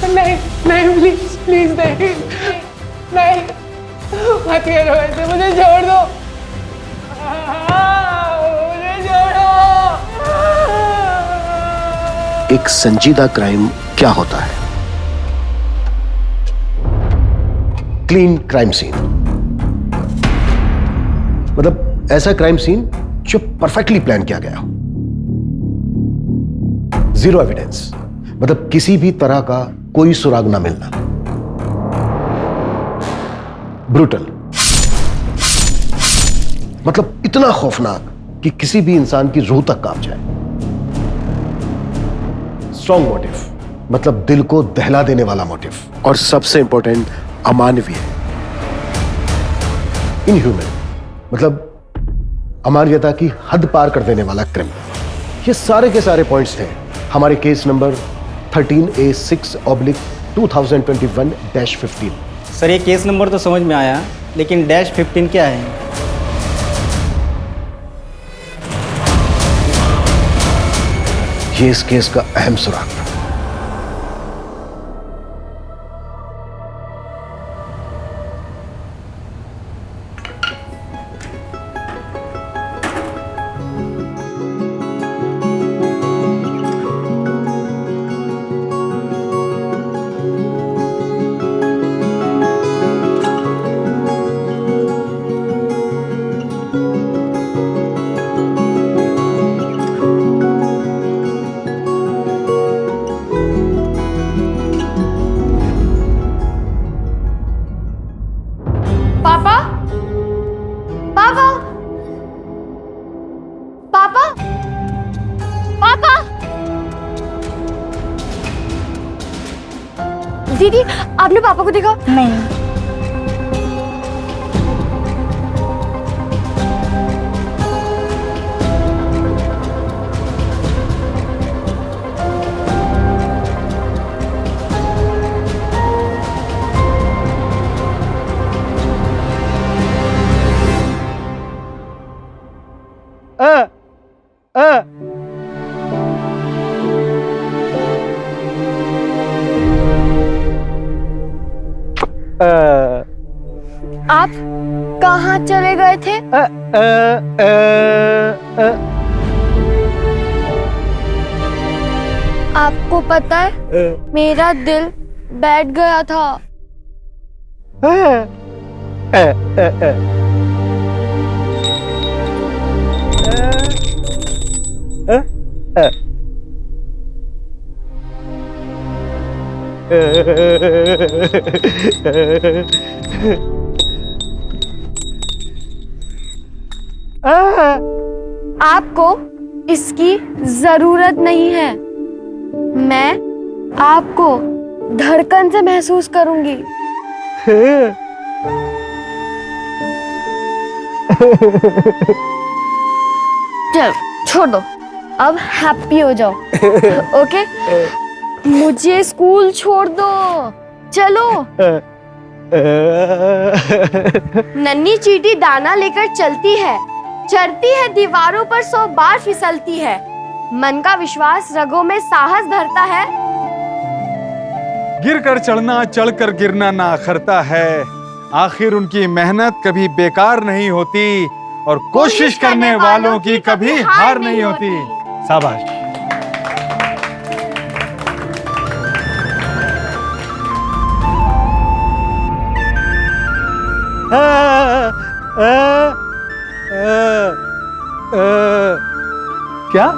नहीं नहीं, please please नहीं नहीं, मत करो ऐसे, मुझे छोड़ दो, मुझे छोड़ो। एक संजीदा क्राइम क्या होता है? क्लीन क्राइम सीन, मतलब ऐसा क्राइम सीन जो परफेक्टली प्लान किया गया हो, जीरो एविडेंस, मतलब किसी भी तरह का कोई सुराग ना मिलना, ब्रूटल, मतलब इतना खौफनाक कि किसी भी इंसान की रूह तक कांप जाए, स्ट्रॉन्ग मोटिव, मतलब दिल को दहला देने वाला मोटिव, और सबसे इंपॉर्टेंट अमानवीय, इनह्यूमन, मतलब अमानवीयता की हद पार कर देने वाला क्रिमिनल। ये सारे के सारे पॉइंट्स थे हमारे केस नंबर 13A6/2021-15। सर ये केस नंबर तो समझ में आया, लेकिन -15 क्या है? ये इस केस का अहम सुराग था। पापा, पापा, पापा, पापा, दीदी आपने पापा को देखा? नहीं। आप कहाँ चले गए थे? आपको पता है मेरा दिल बैठ गया था। आपको इसकी जरूरत नहीं है, मैं आपको धड़कन से महसूस करूंगी। चल छोड़ दो, अब हैप्पी हो जाओ। ओके, मुझे स्कूल छोड़ दो, चलो। नन्ही चींटी दाना लेकर चलती है, चढ़ती है दीवारों पर 100 बार फिसलती है, मन का विश्वास रगों में साहस भरता है। गिर कर चढ़ना, चढ़कर गिरना ना अखरता है, आखिर उनकी मेहनत कभी बेकार नहीं होती और कोशिश करने वालों की कभी हार नहीं होती। शाबाश। क्या?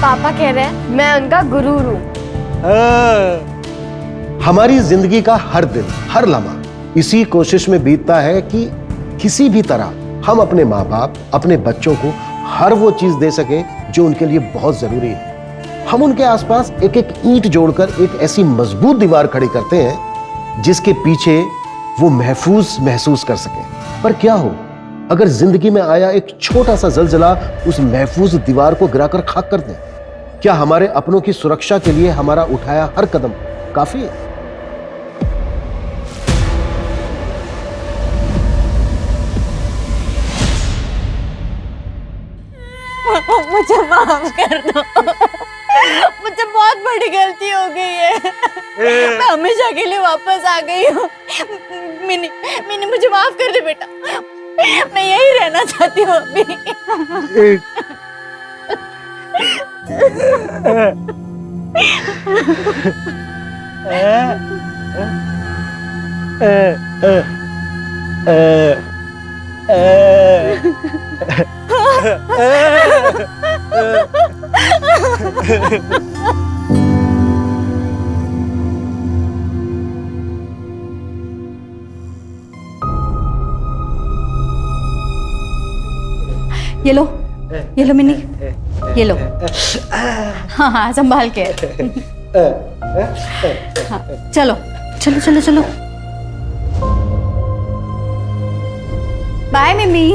पापा कह रहे हैं मैं उनका गुरु हूँ। हमारी जिंदगी का हर दिन, हर लम्हा इसी कोशिश में बीतता है कि किसी भी तरह हम अपने माँ बाप, अपने बच्चों को हर वो चीज दे सके जो उनके लिए बहुत जरूरी है। हम उनके आसपास एक एक ईंट जोड़कर एक ऐसी मजबूत दीवार खड़ी करते हैं जिसके पीछे वो महफूज महसूस कर सके। पर क्या हो अगर जिंदगी में आया एक छोटा सा जलजला उस महफूज दीवार को गिराकर खाक कर दे? क्या हमारे अपनों की सुरक्षा के लिए हमारा उठाया हर कदम काफी है? मुझे माफ कर दो, मुझसे बहुत बड़ी गलती हो गई है। मैं हमेशा के लिए वापस आ गई हूँ। मिनी मिनी मुझे माफ कर दे बेटा, मैं यही रहना चाहती हूँ अभी। ये लो मिनी, ये लो। हाँ हाँ संभाल के। हाँ, चलो चलो चलो चलो। बाय मिमी।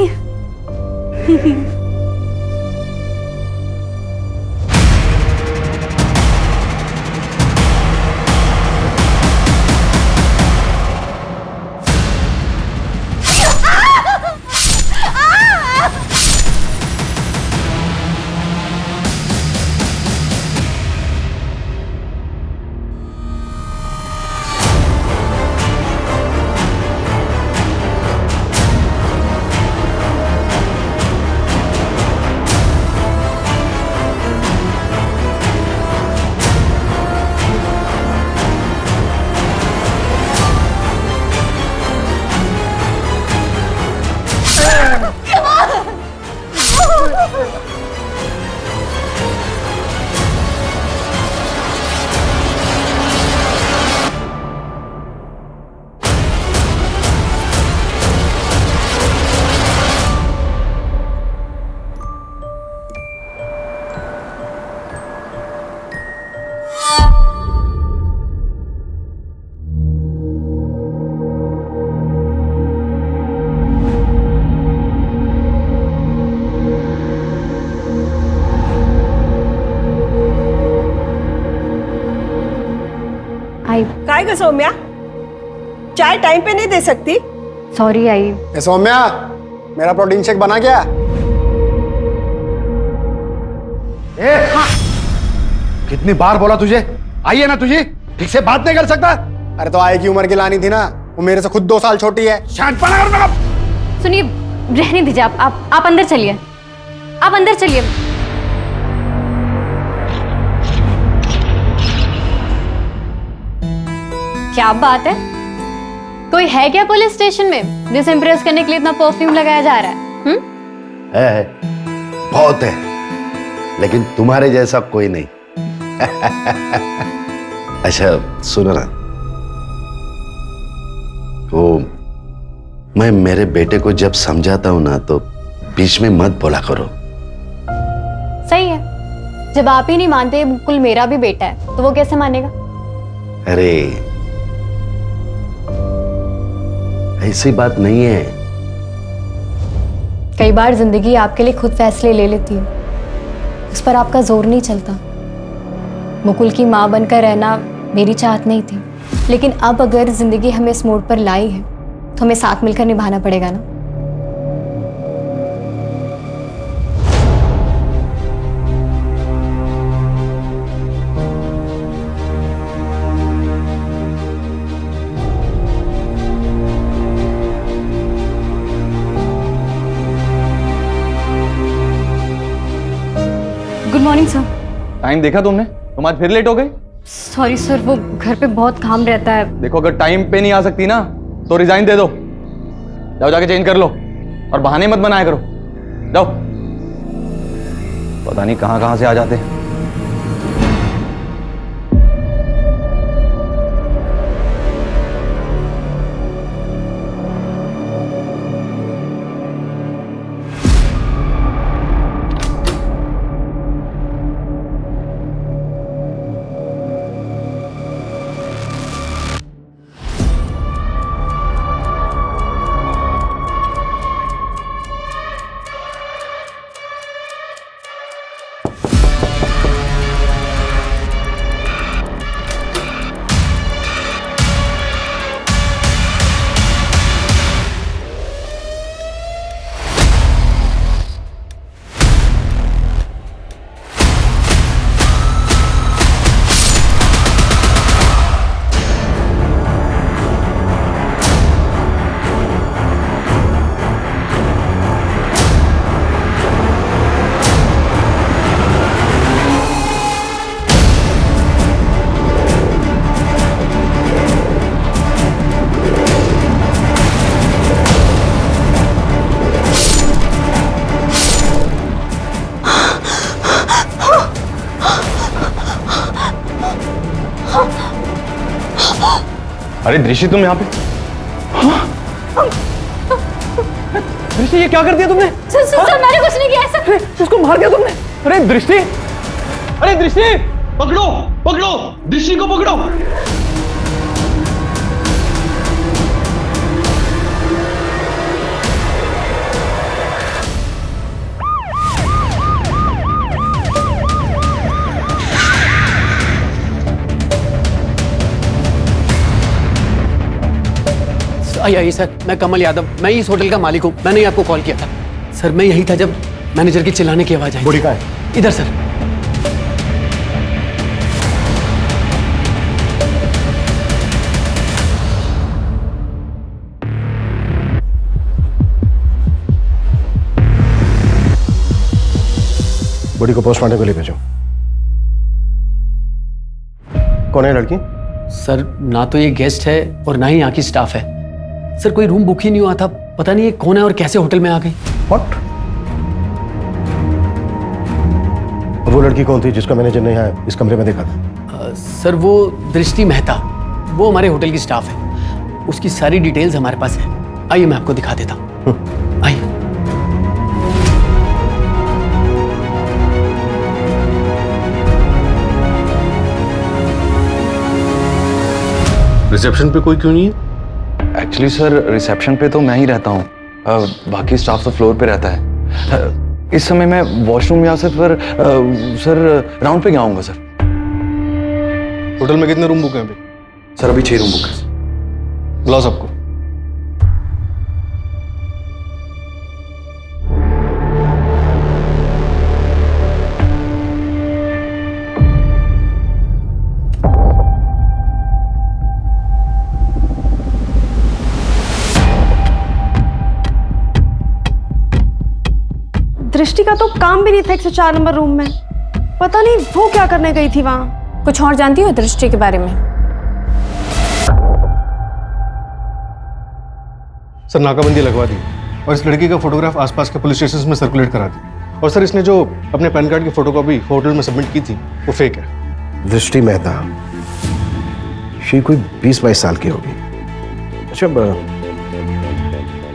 काय ग सौम्या, चाय टाइम पे नहीं दे सकती? Sorry I. ए सौम्या, मेरा प्रोटीन शेक बना क्या? कितनी बार बोला तुझे, आइए ना तुझे, ठीक से बात नहीं कर सकता? अरे तो आए की उम्र की लानी थी ना, वो मेरे से खुद 2 साल छोटी है। शांतपना करो ना। सुनिए, रहने दीजिए, आप अंदर चलिए, आप अंदर चलिए। क्या बात है, कोई है क्या पुलिस स्टेशन में जिसे इम्प्रेस करने के लिए इतना परफ्यूम लगाया जा रहा है? है, बहुत है, लेकिन तुम्हारे जैसा कोई नहीं। अच्छा सुनो ना, वो मैं मेरे बेटे को जब समझाता हूं ना तो बीच में मत बोला करो। सही है, जब आप ही नहीं मानते मुकुल मेरा भी बेटा है तो वो कैसे मानेगा? अरे ऐसी बात नहीं है। कई बार जिंदगी आपके लिए खुद फैसले ले लेती है, उस पर आपका जोर नहीं चलता। मुकुल की माँ बनकर रहना मेरी चाहत नहीं थी, लेकिन अब अगर जिंदगी हमें इस मोड़ पर लाई है तो हमें साथ मिलकर निभाना पड़ेगा ना। Good morning sir. टाइम देखा तुमने? तुम आज फिर लेट हो गई। सॉरी सर, वो घर पे बहुत काम रहता है। देखो, अगर टाइम पे नहीं आ सकती ना तो रिजाइन दे दो, जाओ जाके चेंज कर लो, और बहाने मत बनाया करो। जाओ, पता नहीं कहां कहां से आ जाते। अरे दृष्टि तुम यहाँ पे? दृष्टि ये क्या कर दिया तुमने? सर मैंने कुछ नहीं किया ऐसा। उसको मार दिया तुमने? अरे दृष्टि, अरे दृष्टि, पकड़ो पकड़ो, दृष्टि को पकड़ो। आइए सर, मैं कमल यादव, मैं इस होटल का मालिक हूँ। मैंने ही आपको कॉल किया था सर। मैं यही था जब मैनेजर की चिल्लाने की आवाज आई। बॉडी कहाँ है? इधर सर। बॉडी को पोस्टमार्टम के लिए भेजो। कौन है लड़की? सर ना तो ये गेस्ट है और ना ही यहाँ की स्टाफ है सर। कोई रूम बुक ही नहीं हुआ था। पता नहीं ये कौन है और कैसे होटल में आ गई। व्हाट? वो लड़की कौन थी जिसका मैनेजर ने यहाँ इस कमरे में देखा था? सर वो दृष्टि मेहता, वो हमारे होटल की स्टाफ है। उसकी सारी डिटेल्स हमारे पास है। आइए मैं आपको दिखा देता हूँ। आइए। रिसेप्शन पे कोई क्यों नहीं है? एक्चुअली सर रिसेप्शन पे तो मैं ही रहता हूँ, बाकी स्टाफ तो फ्लोर पे रहता है। इस समय मैं वॉशरूम या से फिर सर राउंड पे गया आऊँगा सर। होटल में कितने रूम बुक हैं अभी? सर अभी 6 रूम बुक है। बुलाओ सबको। दृष्टि का तो काम भी नहीं था 104 नंबर रूम में। पता नहीं वो क्या करने गई थी वहां। कुछ और जानती हो दृष्टि के बारे में? सर नाकाबंदी लगवा दी और इस लड़की का फोटोग्राफ आसपास के पुलिस स्टेशन में सर्कुलेट करा दी। और सर इसने जो अपने पैन कार्ड की फोटोकॉपी होटल में सबमिट की थी वो फेक है। दृष्टि मेहता, ये कोई 20-22 साल की होगी। अच्छा,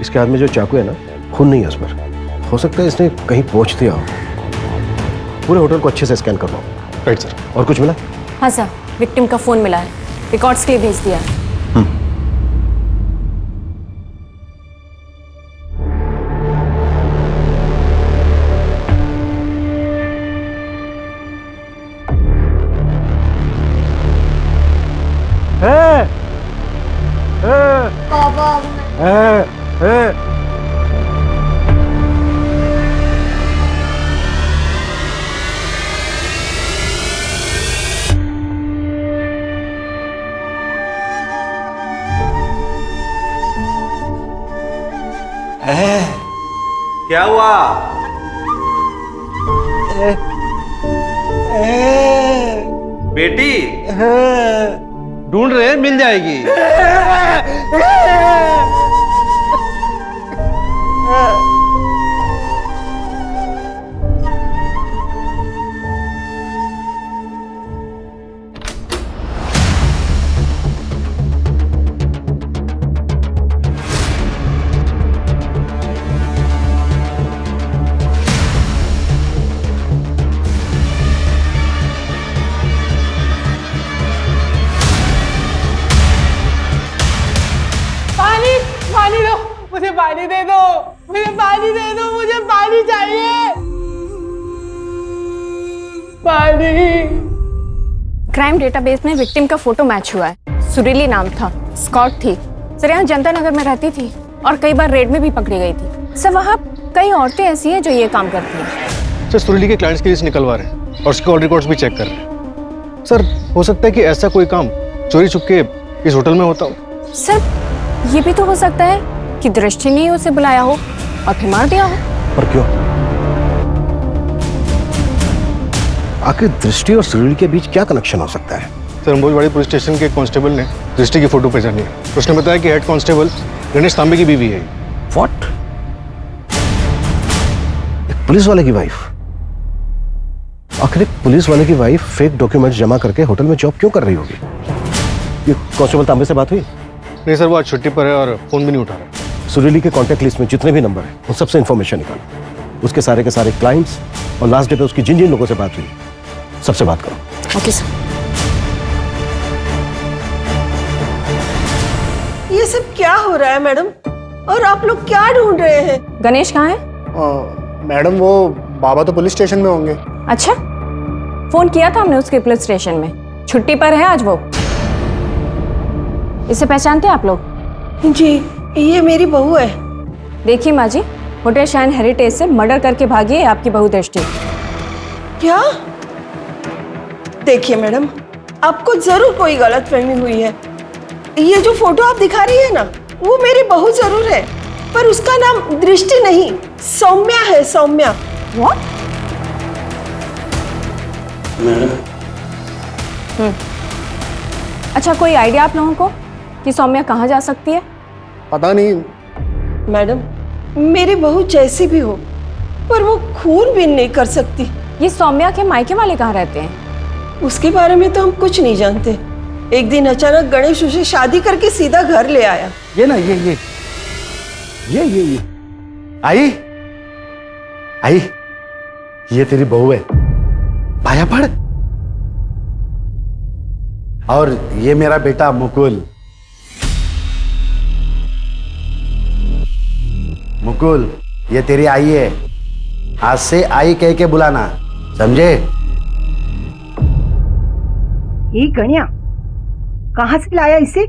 इसके हाथ में जो चाकू है ना, खून नहीं है उस पर। हो सकता है इसने कहीं पहुंच दिया हो। पूरे होटल को अच्छे से स्कैन करवाओ। Right sir. और कुछ मिला? हाँ सर, विक्टिम का फोन मिला है, रिकॉर्ड्स के लिए भेज दिया है। क्या हुआ? बेटी ढूंढ रहे हैं, मिल जाएगी। पानी दो, मुझे पानी दे दो, मुझे पानी दे दो, मुझे पानी चाहिए, पानी। क्राइम डेटाबेस में विक्टिम का फोटो मैच हुआ है। सुरीली नाम था, स्कॉट थी। सर यहाँ जनता नगर में रहती थी और कई बार रेड में भी पकड़ी गई थी। सर वहाँ कई औरतें ऐसी हैं जो ये काम करती हैं। सर सुरीली के क्लाइंट्स की लिस्ट निकलवा रहे हैं और उसके कॉल रिकॉर्ड्स भी चेक कर रहे हैं। सर हो सकता है कि ऐसा कोई काम चोरी छुपके इस होटल में होता हो। सर ये भी तो हो सकता है कि दृष्टि ने उसे बुलाया हो और फिर मार दिया हो। पर क्यों? आखिर दृष्टि और सुरीली के बीच क्या कनेक्शन हो सकता है? सर अंबोजवाड़ी पुलिस स्टेशन के कांस्टेबल ने दृष्टि की फोटो पहचानी है। उसने बताया कि हेड कांस्टेबल गणेश तांबे की बीवी है। व्हाट? एक पुलिस वाले की वाइफ? आखिर एक पुलिस वाले की वाइफ फेक डॉक्यूमेंट्स जमा करके होटल में जॉब क्यों कर रही होगी? ये कांस्टेबल तांबे से बात हुई? नहीं सर, वो आज छुट्टी पर है और फोन भी नहीं उठा रहा। सुरीली के कांटेक्ट लिस्ट में जितने भी नंबर हैं उन सबसे इन्फॉर्मेशन निकालो, उसके सारे के सारे क्लाइंट्स और लास्ट डे पे उसकी जिन जिन लोगों से बात हुई सबसे बात करो। Okay sir. ये सब क्या हो रहा है मैडम, और आप लोग क्या ढूंढ रहे हैं? गणेश कहाँ है? मैडम वो बाबा तो पुलिस स्टेशन में होंगे। अच्छा, फोन किया था हमने उसके पुलिस स्टेशन में, छुट्टी पर है आज वो। इसे पहचानते हैं आप लोग? जी, ये मेरी बहू है। देखिए माँ जी, होटल शाइन हेरिटेज से मर्डर करके भागी है आपकी बहू दृष्टि। क्या? देखिए मैडम, आपको जरूर कोई गलतफहमी हुई है। ये जो फोटो आप दिखा रही है ना, वो मेरी बहू जरूर है, पर उसका नाम दृष्टि नहीं, सौम्या है, सौम्या। व्हाट? अच्छा, कोई आइडिया आप लोगों को कि सौम्या कहाँ जा सकती है? पता नहीं मैडम, मेरी बहू जैसी भी हो, पर वो खूनबीन नहीं कर सकती। ये सौम्या के मायके वाले कहाँ रहते हैं? उसके बारे में तो हम कुछ नहीं जानते। एक दिन अचानक गणेश उसे शादी करके सीधा घर ले आया। ये ना ये आई आई, ये तेरी बहू है, पाया पड़। और ये मेरा बेटा मुकुल। मुकुल, ये तेरी आई है, आज से आई कह के बुलाना, समझे? ये गणिया कहाँ से लाया इसे?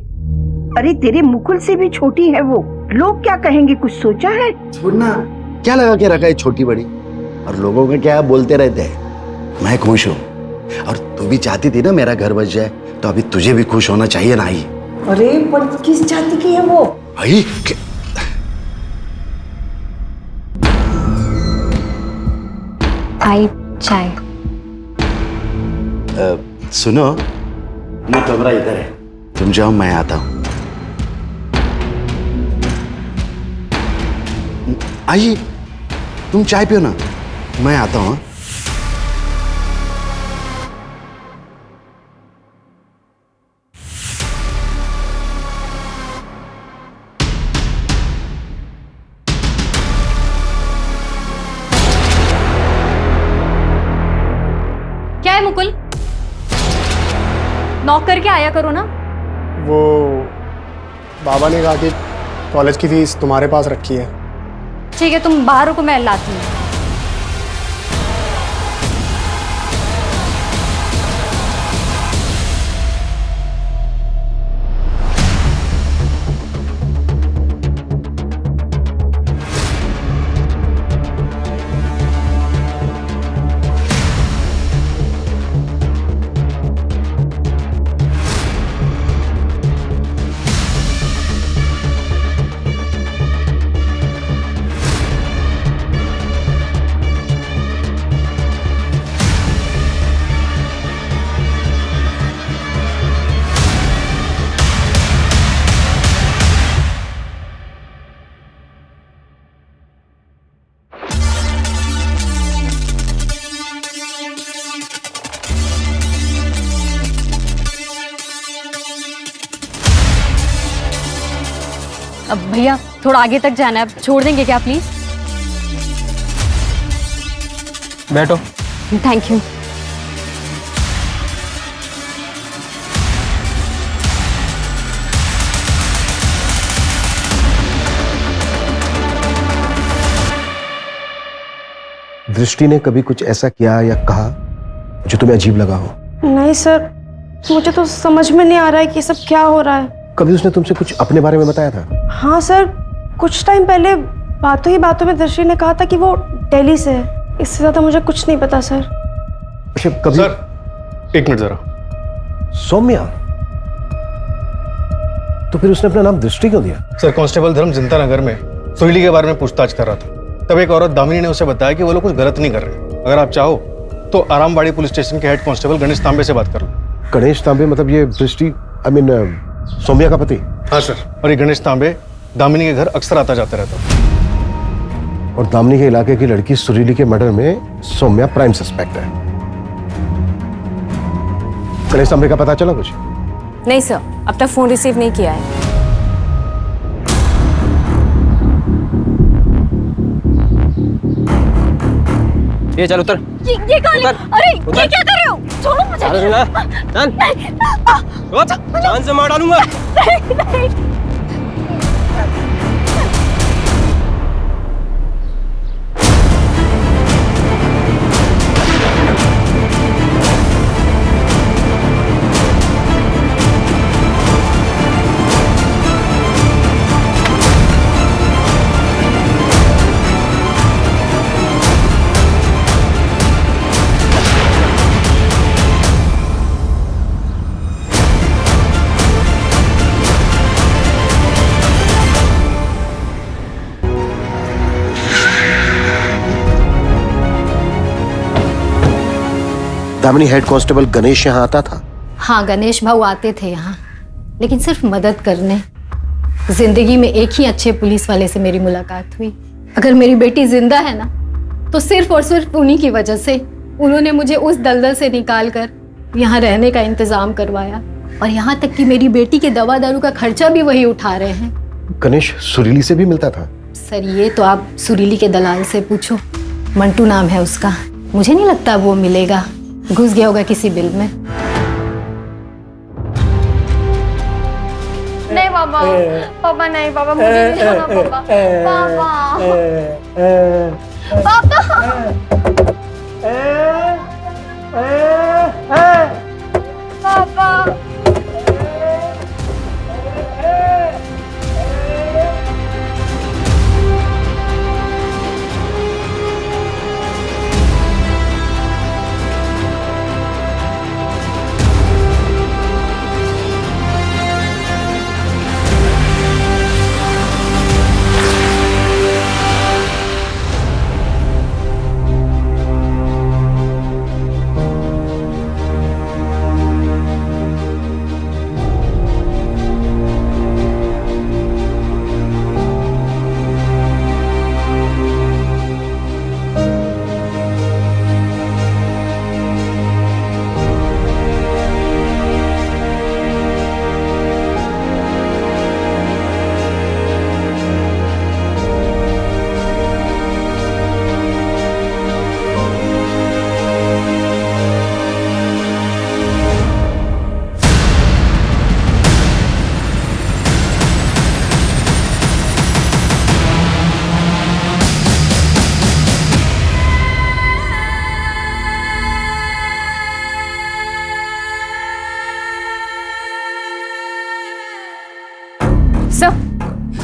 अरे तेरे मुकुल से भी छोटी है वो, लोग क्या कहेंगे, कुछ सोचा है? छोड़ना, क्या लगा के रखा है छोटी बड़ी, और लोगों का क्या बोलते रहते हैं। मैं खुश हूँ, और तू भी चाहती थी ना मेरा घर बच जाए, तो अभी तुझे भी खुश होना चाहिए ना। आई, अरे पर किस जाति की है वो? आई आई चाय। सुनो, वो कमरा इधर है, तुम जाओ, मैं आता हूँ। आइए, तुम चाय पियो ना, मैं आता हूँ। क्या है मुकुल? नॉक करके आया करो ना। वो बाबा ने कहा कि कॉलेज की फीस तुम्हारे पास रखी है। ठीक है, तुम बाहर रुको, मैं लाती हूँ। अब भैया थोड़ा आगे तक जाना है, अब छोड़ देंगे क्या प्लीज? बैठो। Thank you. दृष्टि ने कभी कुछ ऐसा किया या कहा जो तुम्हें अजीब लगा हो? नहीं सर, मुझे तो समझ में नहीं आ रहा है कि सब क्या हो रहा है। कभी उसने तुमसे कुछ अपने बारे में बताया था? हाँ सर, कुछ टाइम पहले बातों ही बातों में दृष्टि ने कहा था कि वो दिल्ली से है। इससे ज्यादा मुझे कुछ नहीं पता सर। अच्छा, कभी? सर एक मिनट जरा। सौम्या, तो फिर उसने अपना नाम दृष्टि क्यों दिया? सर कांस्टेबल धर्म जनता नगर में सुरीली के बारे में पूछताछ कर रहा था, तब एक औरत दामिनी ने उसे बताया कि वो लोग कुछ गलत नहीं कर रहे। अगर आप चाहो तो आरामबाड़ी पुलिस स्टेशन के हेड कांस्टेबल गणेश तांबे से बात कर लो। गणेश तांबे मतलब ये दृष्टि, आई मीन सौम्या का पति? हाँ सर, और ये गणेश तांबे दामिनी के घर अक्सर आता जाता रहता। और दामिनी के इलाके की लड़की सुरीली के मर्डर में सौम्या प्राइम सस्पेक्ट है। गणेश तांबे का पता चला कुछ? नहीं सर, अब तक फोन रिसीव नहीं किया है। ये चल उतर। ये कौन है? अरे ये क्या कर रहे हो? छोड़ो मुझे। चल जान से मार डालूंगा। नहीं। दामिनी, हेड कांस्टेबल गणेश यहाँ आता था? हाँ, गणेश भाऊ आते थे यहाँ, लेकिन सिर्फ मदद करने। जिंदगी में एक ही अच्छे पुलिस वाले से मेरी मुलाकात हुई। अगर मेरी बेटी जिंदा है ना, तो सिर्फ और सिर्फ उन्हीं की वजह से। उन्होंने मुझे उस दलदल से निकाल कर यहाँ रहने का इंतजाम करवाया, और यहाँ तक कि मेरी बेटी के दवा दारू का खर्चा भी वही उठा रहे हैं। गणेश सुरीली से भी मिलता था? सर, ये तो आप सुरीली के दलाल से पूछो। मंटू नाम है उसका। मुझे नहीं लगता वो मिलेगा, घुस गया होगा किसी बिल में। नहीं पापा, पापा नहीं, पापा मुझे नहीं जाना पापा। पापा पापा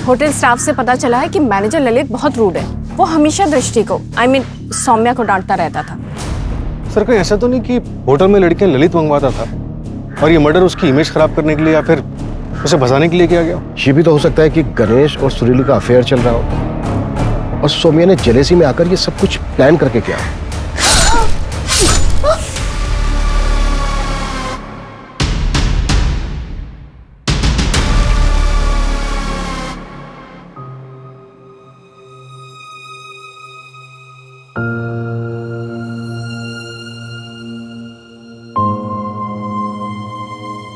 होटल स्टाफ से पता चला है कि मैनेजर ललित बहुत रूड है। वो हमेशा दृष्टि को, सौम्या को डांटता रहता था। सर, कहीं ऐसा तो नहीं कि होटल में लड़कियां ललित मंगवाता था और ये मर्डर उसकी इमेज खराब करने के लिए या फिर उसे भगाने के लिए किया गया? ये भी तो हो सकता है कि गणेश और सुरीली का अफेयर चल रहा हो और सौम्या ने जेलेसी में आकर ये सब कुछ प्लान करके किया।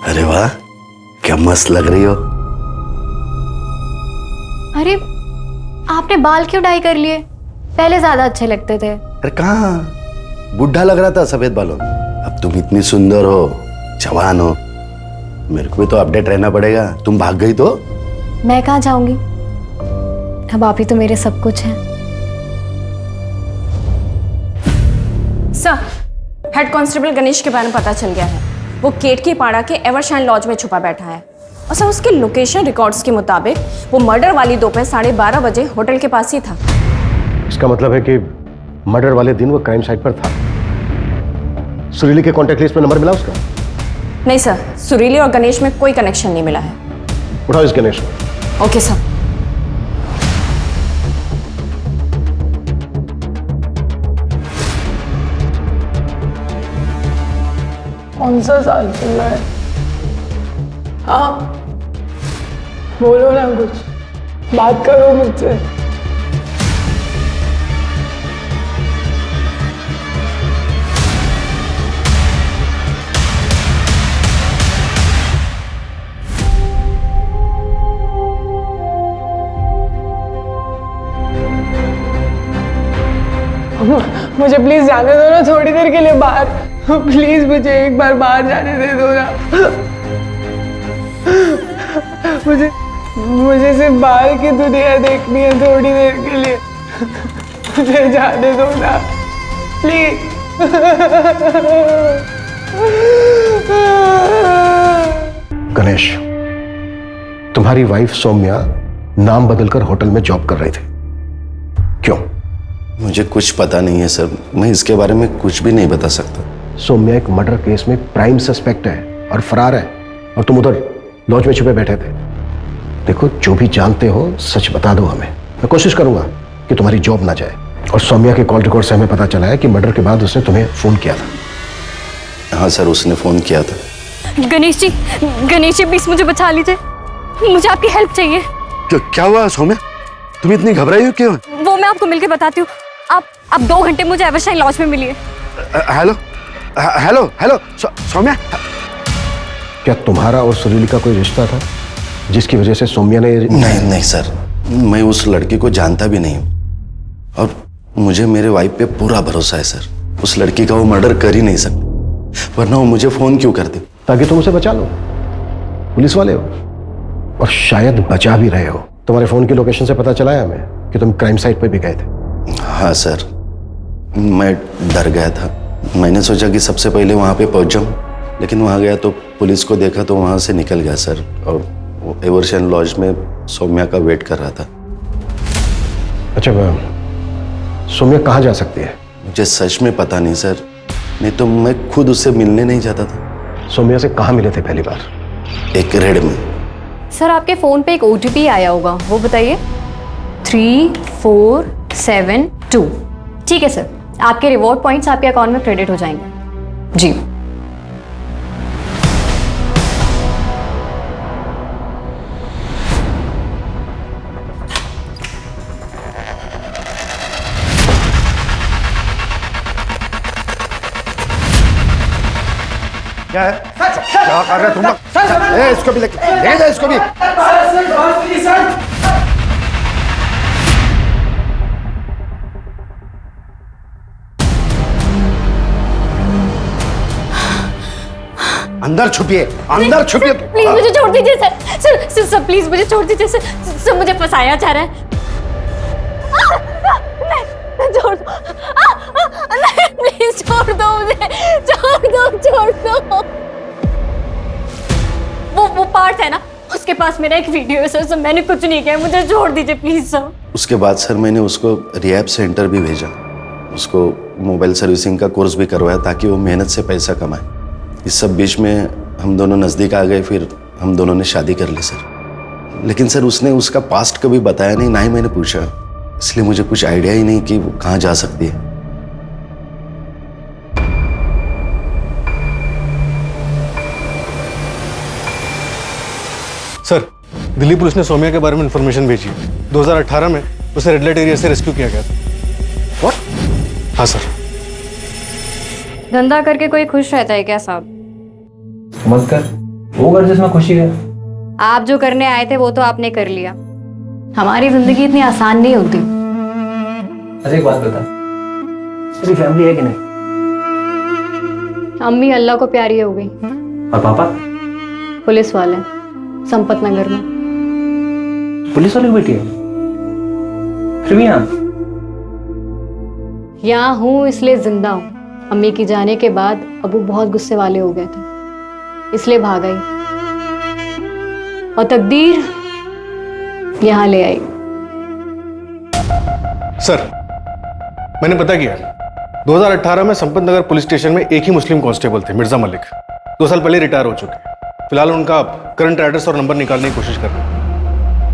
अरे वाह, क्या मस्त लग रही हो। अरे, आपने बाल क्यों डाई कर लिए? पहले ज्यादा अच्छे लगते थे। अरे कहाँ, बुढ़ा लग रहा था सफेद बालों में। अब तुम इतनी सुंदर हो, जवान हो, मेरे को भी तो अपडेट रहना पड़ेगा। तुम भाग गई तो मैं कहाँ जाऊंगी? अब आप ही तो मेरे सब कुछ हैं। सर, हेड कांस्टेबल गणेश के बारे में पता चल गया है। वो केतकी पाड़ा के एवरशाइन लॉज में छुपा बैठा है। और सर, उसके लोकेशन रिकॉर्ड्स के मुताबिक वो मर्डर वाली दोपहर 12:30 बजे होटल के पास ही था। इसका मतलब है कि मर्डर वाले दिन वो क्राइम साइट पर था। सुरीली के कॉन्टैक्ट लिस्ट में नंबर मिला उसका? नहीं सर, सुरीली और गणेश में कोई कनेक्शन नहीं मिला है। उठाओ इस गणेश को। Okay sir. कौन सा साल चल रहा है? हाँ, बोलो ना, कुछ बात करो मुझसे। मुझे प्लीज जाने दो ना थोड़ी देर के लिए बाहर। प्लीज मुझे एक बार बाहर जाने दे दो ना। मुझे सिर्फ बाहर की दुनिया देखनी है थोड़ी देर के लिए। मुझे जाने दो ना प्लीज। गणेश, तुम्हारी वाइफ सौम्या नाम बदलकर होटल में जॉब कर रही थी, क्यों? मुझे कुछ पता नहीं है सर, मैं इसके बारे में कुछ भी नहीं बता सकता। सौम्या एक मर्डर केस में प्राइम सस्पेक्ट है और फरार है, और तुम उधर लॉज में छुपे बैठे थे। देखो, जो भी जानते हो सच बता दो हमें। मैं कोशिश करूंगा कि तुम्हारी जॉब ना जाए। और सौम्या के कॉल रिकॉर्ड से हमें पता चला है कि मर्डर के बाद उसने तुम्हें फोन किया था। हाँ सर, उसने फोन किया था। गणेश जी प्लीज मुझे बचा लीजिए, मुझे आपकी हेल्प चाहिए। क्या हुआ सौम्या? तुम इतनी घबराई हो क्यों? वो मैं आपको मिलके बताती हूँ। आप 2 घंटे मुझे एवरशाइन लॉज में मिलिए। Hello hello hello Saumya. क्या तुम्हारा और सुरीली का कोई रिश्ता था जिसकी वजह से सौम्या ने? नहीं सर, मैं उस लड़की को जानता भी नहीं हूँ, और मुझे मेरे वाइफ पे पूरा भरोसा है सर। उस लड़की का वो मर्डर कर ही नहीं सकती, वरना वो मुझे फोन क्यों करती? ताकि तुम उसे बचा लो। पुलिस वाले हो और शायद बचा भी रहे हो। तुम्हारे फोन की लोकेशन से पता चला है हमें कि तुम क्राइम साइट पर भी गए थे। हाँ सर, मैं डर गया था। मैंने सोचा कि सबसे पहले वहाँ पे पहुँच जाऊँ, लेकिन वहाँ गया तो पुलिस को देखा तो वहाँ से निकल गया सर, और एवरशाइन लॉज में सौम्या का वेट कर रहा था। अच्छा, सौम्या कहाँ जा सकती है? मुझे सच में पता नहीं सर, नहीं तो मैं खुद उससे मिलने नहीं जाता था। सौम्या से कहाँ मिले थे पहली बार? एक रेड में। सर, आपके फोन पे एक OTP आया होगा, वो बताइए। 3472। ठीक है सर, आपके रिवॉर्ड पॉइंट्स आपके अकाउंट में क्रेडिट हो जाएंगे। जी। क्या है? क्या कर रहे तुम लोग? इसको भी लेके जा, इसको भी। अंदर छुपिए, अंदर छुपिए। प्लीज मुझे छोड़ दीजिए सर प्लीज मुझे छोड़ दीजिए सर मुझे फंसाया जा रहा है। नहीं, छोड़ दो। नहीं, प्लीज छोड़ दो मुझे, छोड़ दो। वो पार्थ है ना, उसके पास मेरा एक वीडियो है सर, मैंने कुछ नहीं किया, मुझे छोड़ दीजिए प्लीज सर। उसके बाद सर मैंने उसको रिहैब सेंटर भी भेजा, उसको मोबाइल सर्विसिंग का कोर्स भी करवाया ताकि वो मेहनत से पैसा कमाए। इस सब बीच में हम दोनों नज़दीक आ गए, फिर हम दोनों ने शादी कर ली सर। लेकिन सर उसने उसका पास्ट कभी बताया नहीं, ना ही मैंने पूछा, इसलिए मुझे कुछ आइडिया ही नहीं कि वो कहाँ जा सकती है। सर, दिल्ली पुलिस ने सौम्या के बारे में इंफॉर्मेशन भेजी है। 2018 में उसे रेड लाइट एरिया से रेस्क्यू किया गया था। व्हाट? हाँ सर। धंधा करके कोई खुश रहता है क्या साहब? मत कर, वो कर जिसमें खुशी है। आप जो करने आए थे वो तो आपने कर लिया। हमारी जिंदगी इतनी आसान नहीं होती। अच्छा, एक बात बता, तेरी फैमिली है कि नहीं? अम्मी अल्लाह को प्यारी हो गई। और पापा? पुलिस वाले, संपत नगर में। पुलिस वाले की बेटी है? फिर भी यहाँ हूँ इसलिए जिंदा हूँ। अम्मी की जाने के बाद अबू बहुत गुस्से वाले हो गए थे, इसलिए भाग आई, और तकदीर यहाँ ले आई। सर, मैंने पता किया, 2018 में संपत नगर पुलिस स्टेशन में एक ही मुस्लिम कांस्टेबल थे, मिर्जा मलिक। 2 साल पहले रिटायर हो चुके हैं। फिलहाल उनका करंट एड्रेस और नंबर निकालने की कोशिश कर रहे हैं।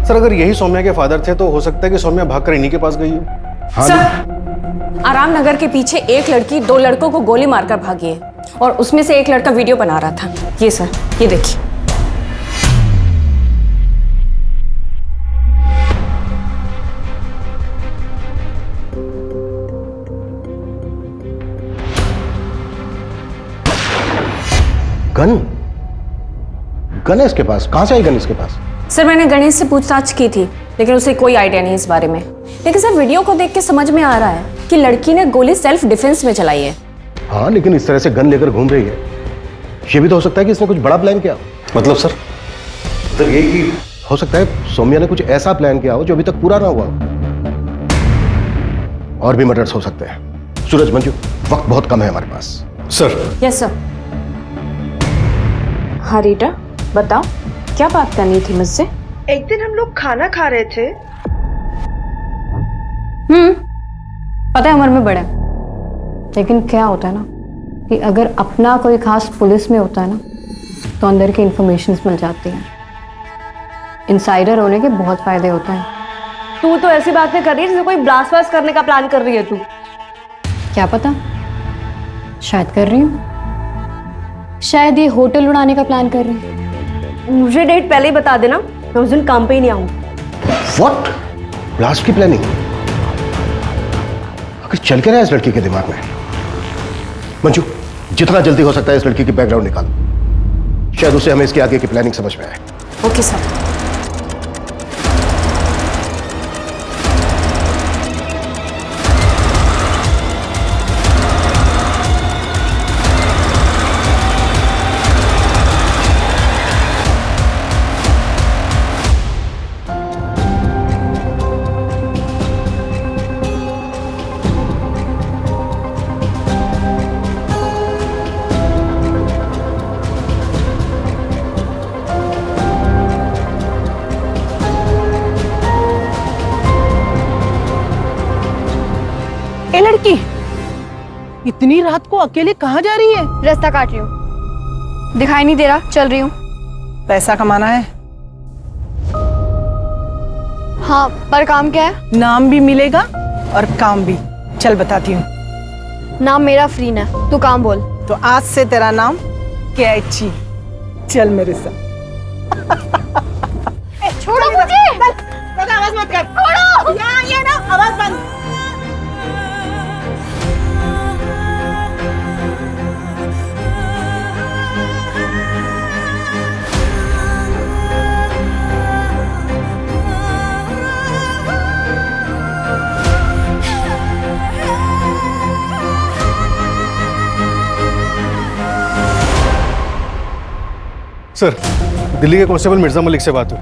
सर, अगर यही सौम्या के फादर थे तो हो सकता है कि सौम्या भागकर इन्हीं के पास गई हो। हाँ, सर, आराम नगर के पीछे एक लड़की 2 लड़कों को गोली मारकर भागी है, और उसमें से एक लड़का वीडियो बना रहा था। ये सर, ये देखिए। गन है इसके पास? कहाँ से आई गन इसके पास? सर मैंने गणेश से पूछताछ की थी, लेकिन उसे कोई आइडिया नहीं इस बारे में। लेकिन सर वीडियो को देख के समझ में आ रहा है कि लड़की ने गोली सेल्फ डिफेंस में चलाई है। हाँ, लेकिन इस तरह से गन लेकर घूम रही है, ये भी तो हो सकता है कि इसने कुछ बड़ा प्लान किया। मतलब सर? मतलब ये कि हो सकता है सौम्या ने कुछ ऐसा प्लान किया हो जो अभी तक पूरा ना हुआ। और भी मर्डर्स हो सकते हैं। सूरज, मंजू, वक्त बहुत कम है हमारे पास। सर। Yes sir. हाँ रीटा, बताओ क्या बात करनी थी मुझसे? एक दिन हम लोग खाना खा रहे थे। पता है उम्र में बड़ा है, लेकिन क्या होता है ना कि अगर अपना कोई खास पुलिस में होता है ना तो अंदर की इंफॉर्मेशंस मिल जाती हैं। इनसाइडर होने के बहुत फायदे होते हैं। तू तो ऐसी बातें कर रही है जैसे कोई ब्लास्ट वास्ट करने का प्लान कर रही है तू। क्या पता, शायद कर रही हूँ। शायद ये होटल उड़ाने का प्लान कर रही हूँ। मुझे डेट पहले ही बता देना, मैं उस दिन काम पे ही नहीं आऊँ। व्हाट? ब्लास्ट की प्लानिंग? आखिर चल के रहा है इस लड़की के दिमाग में? मंजू, जितना जल्दी हो सकता है इस लड़की की बैकग्राउंड निकालो, शायद उसे हमें इसके आगे की प्लानिंग समझ में आए। Okay sir. ए लड़की, इतनी रात को अकेले कहाँ जा रही है? रास्ता काट रही हूँ, दिखाई नहीं दे रहा, चल रही हूँ। पैसा कमाना है? हाँ, पर काम क्या है? नाम भी मिलेगा और काम भी। चल बताती हूँ। नाम मेरा फ्रीन है, तू काम बोल। तो आज से तेरा नाम कैची। चल मेरे साथ। छोड़ो मुझे! आवाज मत कर। छोड़ो! ये ना आवाज बंद। सर, दिल्ली के कांस्टेबल मिर्जा मलिक से बात हुई।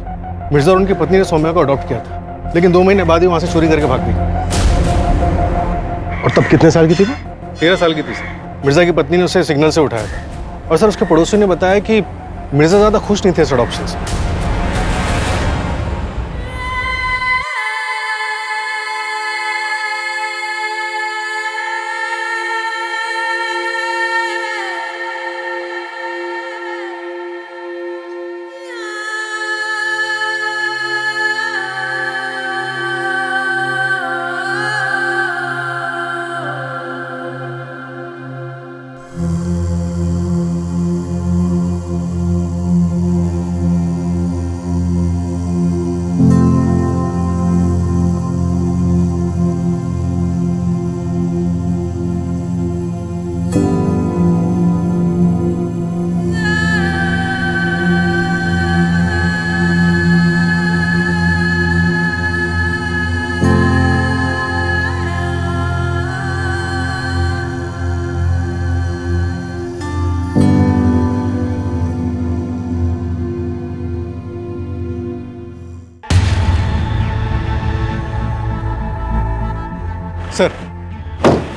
मिर्जा और उनकी पत्नी ने सौम्या को अडॉप्ट किया था, लेकिन 2 महीने बाद ही वहां से चोरी करके भाग गई। और तब कितने साल की थी वो? 13 साल की थी सर। मिर्जा की पत्नी ने उसे सिग्नल से उठाया था। और सर, उसके पड़ोसी ने बताया कि मिर्जा ज्यादा खुश नहीं थे इस अडॉप्शन से। सर,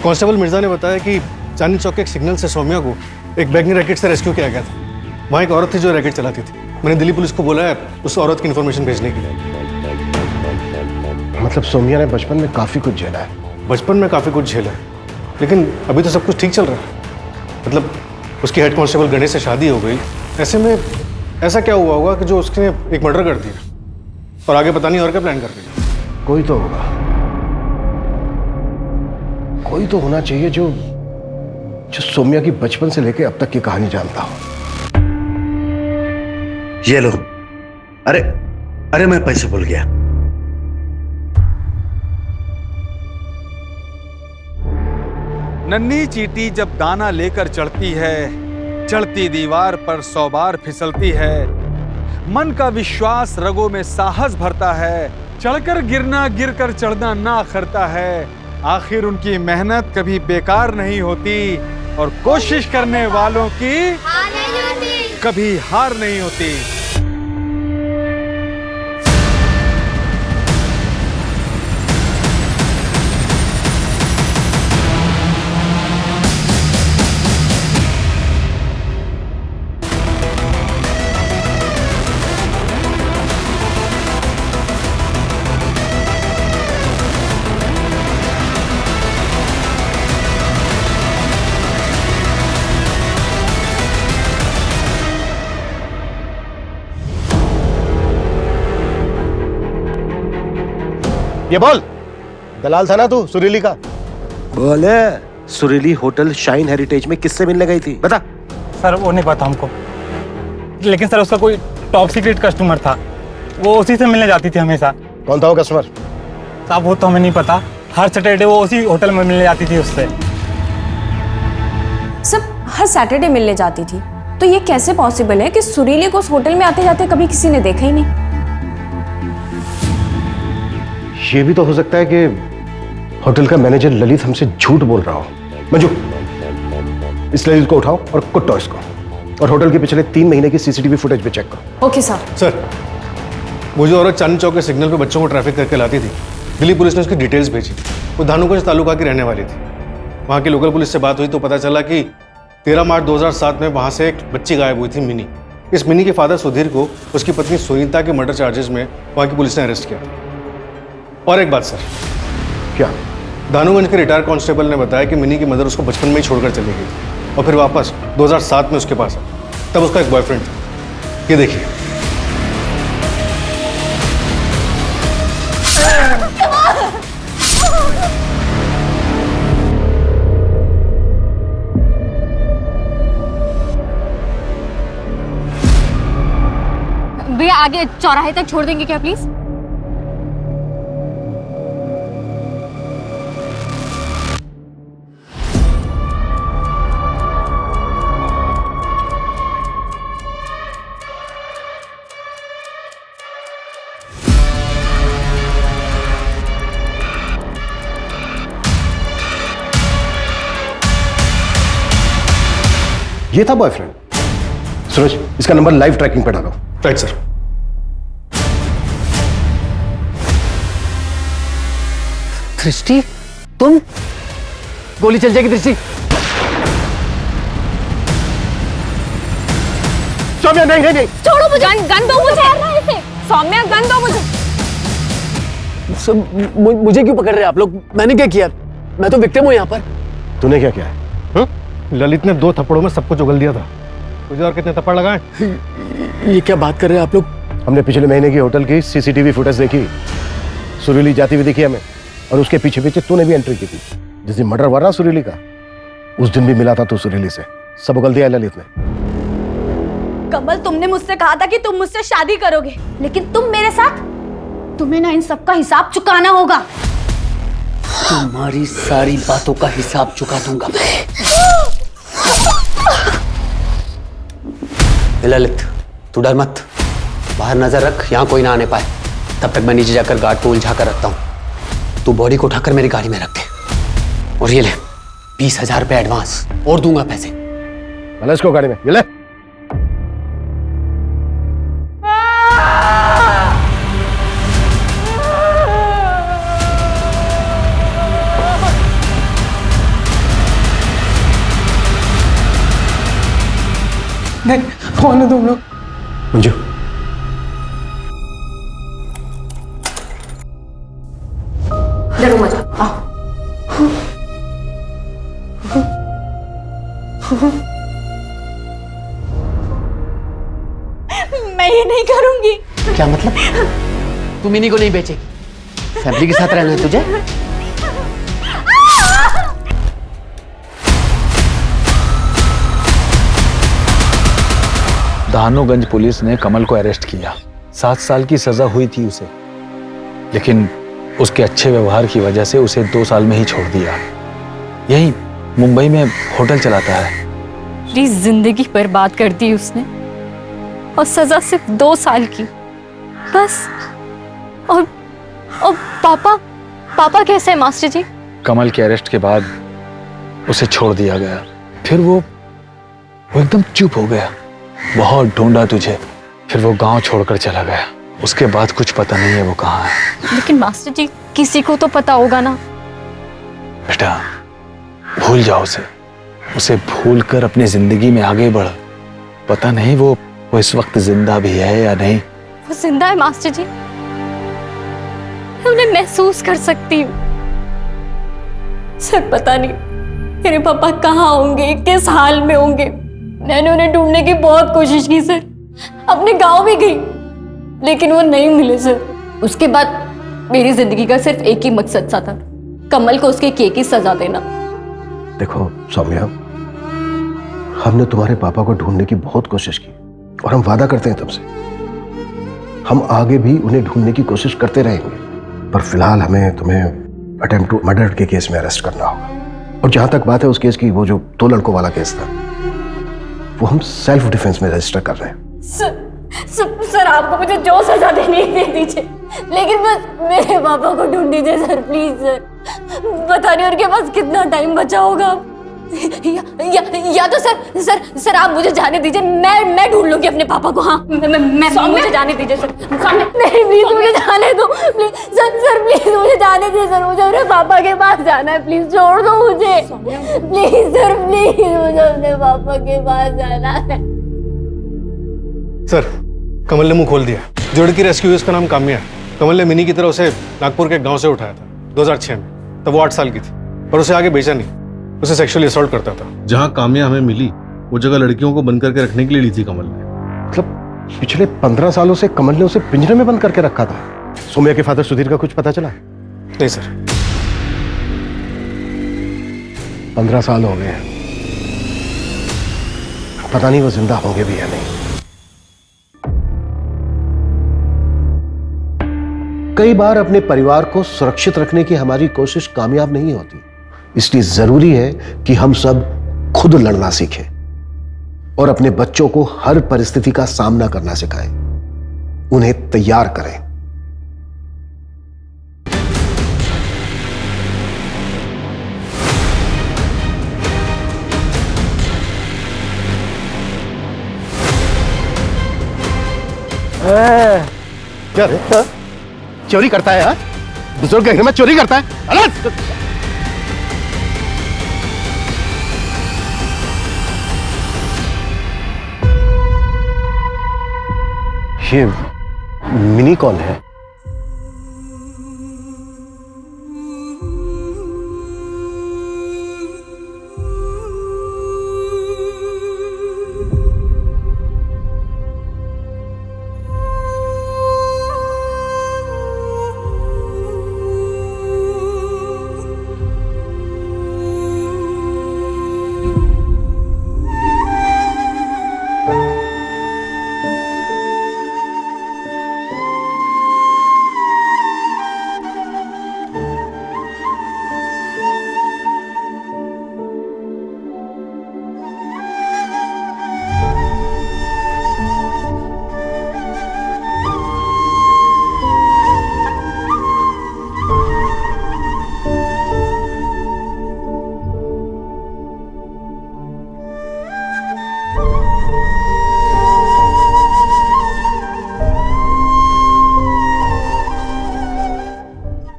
कांस्टेबल मिर्जा ने बताया कि चांदनी चौक के एक सिग्नल से सौम्या को एक बैगनी रैकेट से रेस्क्यू किया गया था। वहाँ एक औरत थी जो रैकेट चलाती थी। मैंने दिल्ली पुलिस को बोला है उस औरत की इन्फॉर्मेशन भेजने के लिए। मतलब सौम्या ने बचपन में काफी कुछ झेला है? बचपन में काफी कुछ झेला है, लेकिन अभी तो सब कुछ ठीक चल रहा है। मतलब उसकी हेड कांस्टेबल गणेश से शादी हो गई। ऐसे में ऐसा क्या हुआ होगा कि जो उसने एक मर्डर कर दिया और आगे पता नहीं और क्या प्लान कर रही है। कोई तो होगा, कोई तो होना चाहिए जो सौम्या की बचपन से लेकर अब तक की कहानी जानता हो। ये लो। अरे मैं पैसे भूल गया। नन्ही चींटी जब दाना लेकर चढ़ती है, चढ़ती दीवार पर 100 बार फिसलती है, मन का विश्वास रगों में साहस भरता है। चढ़कर गिरना, गिरकर चढ़ना ना अखरता है। आखिर उनकी मेहनत कभी बेकार नहीं होती और कोशिश करने वालों की कभी हार नहीं होती। ये बोल, दलाल था ना तू सुरीली का? बोले, सुरीली होटल शाइन हेरिटेज में किससे मिलने गई थी? बता। सर वो नहीं पता हमको, लेकिन सर उसका कोई टॉप सीक्रेट कस्टमर था, वो उसी से मिलने जाती थी हमेशा। कौन था वो कस्टमर? साहब वो तो हमें नहीं पता, हर सैटरडे वो उसी होटल में मिलने जाती थी उससे। सब हर सैटरडे मिलने जाती थी, तो ये कैसे पॉसिबल है कि सुरीली को उस होटल में आते जाते कभी किसी ने देखा ही नहीं? ये भी तो हो सकता है कि होटल का मैनेजर ललित हमसे झूठ बोल रहा हो। मंजू, इस ललित को उठाओ और कुट्टो इसको, और होटल के पिछले 3 महीने की सीसीटीवी फुटेज भी चेक करो। Okay sir. सर, वो जो औरत चांदनी चौक के सिग्नल पे बच्चों को ट्रैफिक करके लाती थी, दिल्ली पुलिस ने उसकी डिटेल्स भेजी। वो धानुगंज तालुका की रहने वाली थी। वहाँ की लोकल पुलिस से बात हुई तो पता चला कि 13 मार्च 2007 में वहाँ से एक बच्ची गायब हुई थी, मिनी। इस मिनी के फादर सुधीर को उसकी पत्नी सुनीता के मर्डर चार्जेस में वहाँ की पुलिस ने अरेस्ट किया। और एक बात सर। क्या? धानुगंज के रिटायर्ड कांस्टेबल ने बताया कि मिनी की मदर उसको बचपन में ही छोड़कर चली गई और फिर वापस 2007 में उसके पास आई। तब उसका एक बॉयफ्रेंड था। ये देखिए। भैया आगे चौराहे तक छोड़ देंगे क्या प्लीज? ये था बॉयफ्रेंड। सूरज, इसका नंबर लाइव ट्रैकिंग पे डालो। Right sir. दृष्टि, तुम? गोली चल जाएगी दृष्टि। सौम्या, नहीं नहीं नहीं, छोड़ो मुझे। गन दो मुझे। सौम्या, गन दो मुझे। मुझे क्यों पकड़ रहे हैं आप लोग? मैंने क्या किया? मैं तो विक्टिम हूं यहाँ पर। तूने क्या किया है? ललित ने 2 थप्पड़ों में सब कुछ उगल दिया था। तुझे और कितने थप्पड़ लगाए? ये क्या बात कर रहे हैं आप लोग? हमने पिछले महीने की होटल की सीसीटीवी फुटेज देखी। सुरीली जाती हुई दिखी हमें, और उसके पीछे पीछे तूने भी एंट्री की थी। जिस दिन मर्डर हुआ ना सुरीली का, उस दिन भी मिला था तू सुरीली से। सब उगल दिया ललित ने। कमल, तुमने मुझसे कहा था कि तुम मुझसे शादी करोगे, लेकिन तुम मेरे साथ, तुम्हें ना इन सब का हिसाब चुकाना होगा। तुम्हारी सारी बातों का हिसाब चुका दूंगा मैं। ललित, तू डर मत, बाहर नजर रख, यहाँ कोई ना आने पाए। तब तक मैं नीचे जाकर गार्ड को उलझा कर रखता हूँ। तू बॉडी को उठाकर मेरी गाड़ी में रख दे। और ये ले 20,000 रुपए एडवांस, और दूंगा पैसे। भला इसको गाड़ी में ये ले। नहीं, कौन है तुम लोग? मंजू, डरो मत, आओ। मैं ये नहीं करूंगी। क्या मतलब? तुम इन्हीं को नहीं बेचेगी? फैमिली के साथ रहना है तुझे? धानुगंज पुलिस ने कमल को अरेस्ट किया। 7 साल की सजा हुई थी उसे, लेकिन उसके अच्छे व्यवहार की वजह से उसे 2 साल में ही छोड़ दिया। यही मुंबई में होटल चलाता है। प्लीज, जिंदगी बर्बाद कर दी उसने। और सजा सिर्फ 2 साल की बस। और पापा कैसे है मास्टर जी? कमल के अरेस्ट के बाद उसे छोड़ दिया गया। फिर वो एकदम चुप हो गया। बहुत ढूंढा तुझे, फिर वो गांव छोड़कर चला गया। उसके बाद कुछ पता नहीं है वो कहाँ है। लेकिन मास्टर जी किसी को तो पता होगा ना। बेटा भूल जाओ उसे भूल कर अपनी जिंदगी में आगे बढ़। पता नहीं वो इस वक्त जिंदा भी है या नहीं। वो जिंदा है मास्टर जी, उन्हें महसूस कर सकती हूँ। सर पता नहीं मेरे पापा कहाँ होंगे, किस हाल में होंगे। मैंने उन्हें ढूंढने की बहुत कोशिश की सर, अपने गांव भी गई, लेकिन वो नहीं मिले सर। उसके बाद मेरी जिंदगी का सिर्फ एक ही मकसद सा था, कमल को उसके किए की सजा देना। देखो सौम्या, हमने तुम्हारे पापा को ढूंढने की बहुत कोशिश की और हम वादा करते हैं तुमसे, हम आगे भी उन्हें ढूंढने की कोशिश करते रहेंगे। पर फिलहाल हमें तुम्हें अटेम्प्ट टू मर्डर के केस में अरेस्ट करना होगा। और जहां तक बात है उस केस की, वो जो 2 लड़कों वाला केस था, वो हम सेल्फ डिफेंस में रजिस्टर कर रहे हैं। सर आपको मुझे जो सजा देनी है दे दीजिए, लेकिन बस मेरे पापा को ढूंढ दीजिए सर, प्लीज सर। पता नहीं उनके पास कितना टाइम बचा होगा। या तो सर आप मुझे जाने दीजिए, मैं ढूंढ लूंगी अपने पापा को। हाँ मैं मुझे जाने दीजिए सर। नहीं प्लीज मुझे जाने दो, प्लीज सर प्लीज मुझे जाने दीजिए सर, मुझे अपने पापा के पास जाना है, प्लीज छोड़ दो मुझे प्लीज सर, प्लीज मुझे अपने पापा के पास जाना है। सर कमल ने मुंह खोल दिया। जो लड़की रेस्क्यू हुई उसका नाम काम्या है। कमल ने मिनी की तरह उसे नागपुर के एक गांव से उठाया था 2006 में। तब वो 8 साल की थी, पर उसे आगे भेजा नहीं, उसे सेक्सुअली असॉल्ट करता था। जहां काम्या हमें मिली वो जगह लड़कियों को बंद करके रखने के लिए ली थी कमल ने। मतलब पिछले 15 सालों से कमल ने उसे पिंजरे में बंद करके रखा था। सौम्या के फादर सुधीर का कुछ पता चला? नहीं सर। 15 साल हो गए हैं, पता नहीं वो जिंदा होंगे भी या नहीं। कई बार अपने परिवार को सुरक्षित रखने की हमारी कोशिश कामयाब नहीं होती, इसलिए जरूरी है कि हम सब खुद लड़ना सीखें और अपने बच्चों को हर परिस्थिति का सामना करना सिखाएं, उन्हें तैयार करें। क्या रे? चोरी करता है? बुजुर्ग के घर में चोरी करता है? ये मिनी कॉल है।